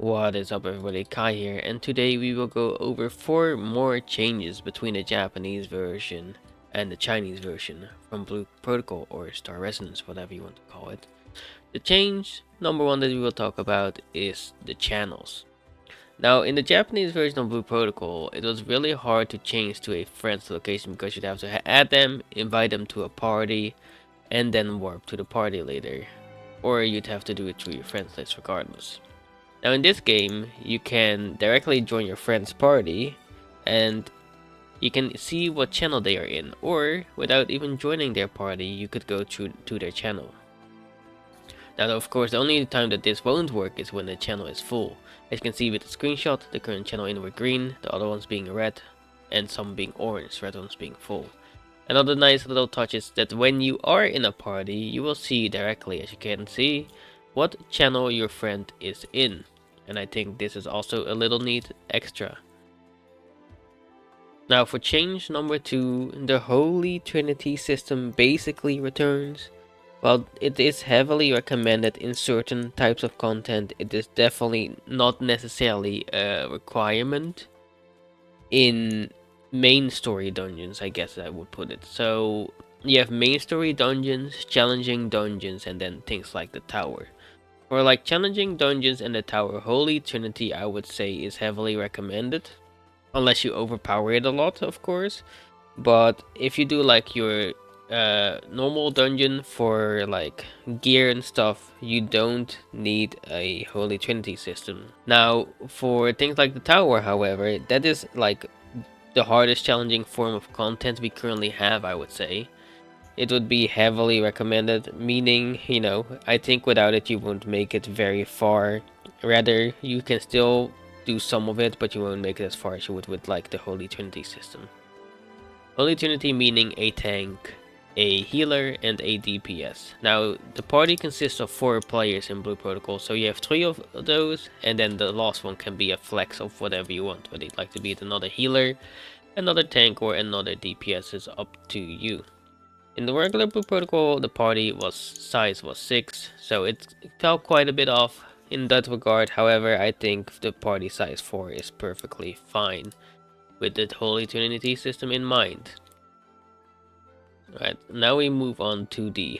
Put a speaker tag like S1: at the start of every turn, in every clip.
S1: What is up everybody, Kai here, and today we will go over 4 more changes between the Japanese version and the Chinese version from Blue Protocol or Star Resonance, whatever you want to call it. The change number 1 that we will talk about is the channels. Now in the Japanese version of Blue Protocol, it was really hard to change to a friend's location because you'd have to add them, invite them to a party, and then warp to the party later. Or you'd have to do it through your friends list regardless. Now in this game, you can directly join your friend's party and you can see what channel they are in, or without even joining their party, you could go to their channel. Now of course, the only time that this won't work is when the channel is full. As you can see with the screenshot, the current channel in were green, the other ones being red, and some being orange, red ones being full. Another nice little touch is that when you are in a party, you will see directly, as you can see, what channel your friend is in. And I think this is also a little neat extra. Now for change number 2, the Holy Trinity system basically returns. While it is heavily recommended in certain types of content, it is definitely not necessarily a requirement in main story dungeons, I guess I would put it. So you have main story dungeons, challenging dungeons, and then things like the tower. For like challenging dungeons and the tower, Holy Trinity I would say is heavily recommended. Unless you overpower it a lot, of course. But if you do like your normal dungeon for like gear and stuff, you don't need a Holy Trinity system. Now for things like the tower, however, that is like the hardest challenging form of content we currently have, I would say. It would be heavily recommended, meaning, I think without it you won't make it very far. Rather, you can still do some of it, but you won't make it as far as you would with like the Holy Trinity system. Holy Trinity meaning a tank, a healer, and a DPS. Now, the party consists of 4 players in Blue Protocol, so you have 3 of those, and then the last one can be a flex of whatever you want, whether you'd like to be another healer, another tank, or another DPS is up to you. In the regular Blue Protocol, the party size was 6, so it fell quite a bit off in that regard. However, I think the party size 4 is perfectly fine with the Holy Trinity system in mind. Alright, now we move on to the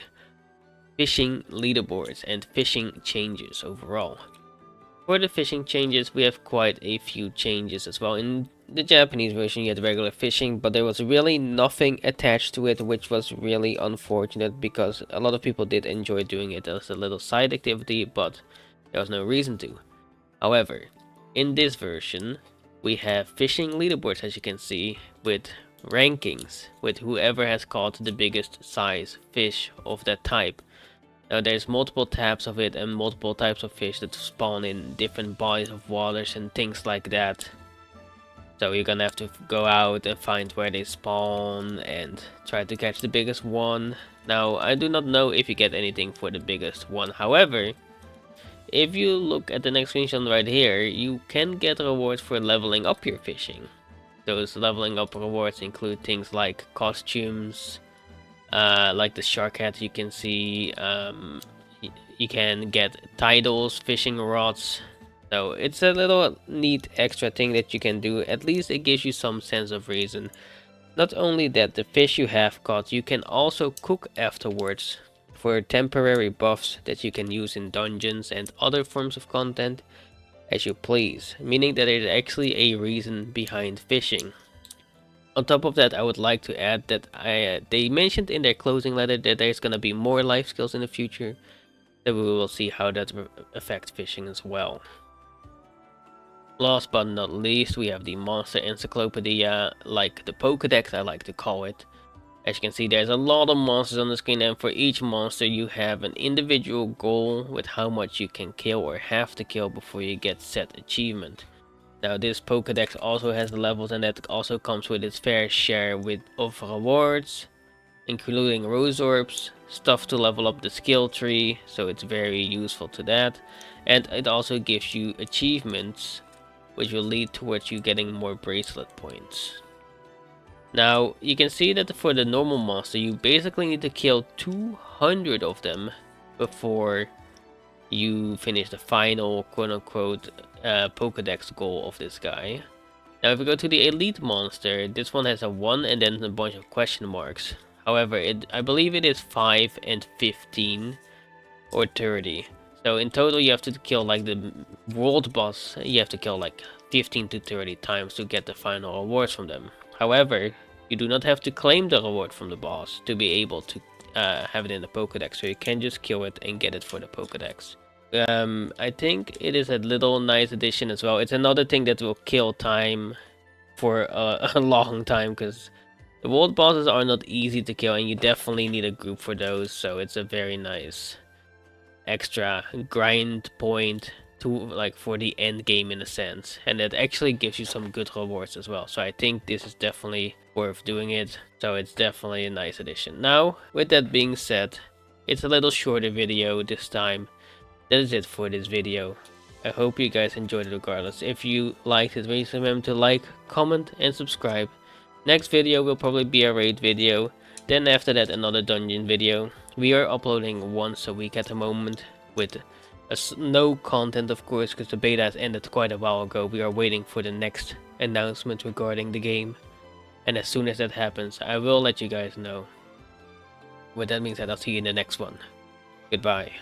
S1: fishing leaderboards and fishing changes overall. For the fishing changes, we have quite a few changes as well. In the Japanese version, you had regular fishing, but there was really nothing attached to it, which was really unfortunate because a lot of people did enjoy doing it as a little side activity, but there was no reason to. However, in this version, we have fishing leaderboards, as you can see, with rankings, with whoever has caught the biggest size fish of that type. Now there's multiple tabs of it and multiple types of fish that spawn in different bodies of waters and things like that. So you're gonna have to go out and find where they spawn and try to catch the biggest one. Now I do not know if you get anything for the biggest one. However, if you look at the next screenshot right here, you can get rewards for leveling up your fishing. Those leveling up rewards include things like costumes, like the shark hat you can see. You can get titles, fishing rods. So it's a little neat extra thing that you can do. At least it gives you some sense of reason. Not only that, the fish you have caught you can also cook afterwards for temporary buffs that you can use in dungeons and other forms of content as you please, meaning that there's actually a reason behind fishing. On top of that, I would like to add that they mentioned in their closing letter that there's gonna be more life skills in the future, that we will see how that affects fishing as well. Last but not least, we have the monster encyclopedia, like the Pokédex I like to call it. As you can see, there's a lot of monsters on the screen, and for each monster you have an individual goal with how much you can kill or have to kill before you get set achievement. Now this Pokédex also has levels, and that also comes with its fair share of rewards, including rose orbs, stuff to level up the skill tree, so it's very useful to that. And it also gives you achievements, which will lead towards you getting more bracelet points. Now, you can see that for the normal monster, you basically need to kill 200 of them before you finish the final quote-unquote Pokédex goal of this guy. Now if we go to the elite monster, this one has a 1 and then a bunch of question marks. However, I believe it is 5 and 15 or 30. So in total you have to kill like the world boss, you have to kill like 15 to 30 times to get the final rewards from them. However, you do not have to claim the reward from the boss to be able to have it in the Pokédex, so you can just kill it and get it for the Pokédex. I think it is a little nice addition as well. It's another thing that will kill time for a long time, because the world bosses are not easy to kill and you definitely need a group for those, so it's a very nice extra grind point to like for the end game in a sense, and it actually gives you some good rewards as well. So I think this is definitely worth doing it, so it's definitely a nice addition. Now with that being said, it's a little shorter video this time. That is it for this video. I hope you guys enjoyed it regardless. If you liked it, please remember to like, comment and subscribe. Next video will probably be a raid video, then after that another dungeon video. We are uploading once a week at the moment, with no content of course, because the beta has ended quite a while ago. We are waiting for the next announcement regarding the game, and as soon as that happens I will let you guys know. With that being said, I'll see you in the next one. Goodbye.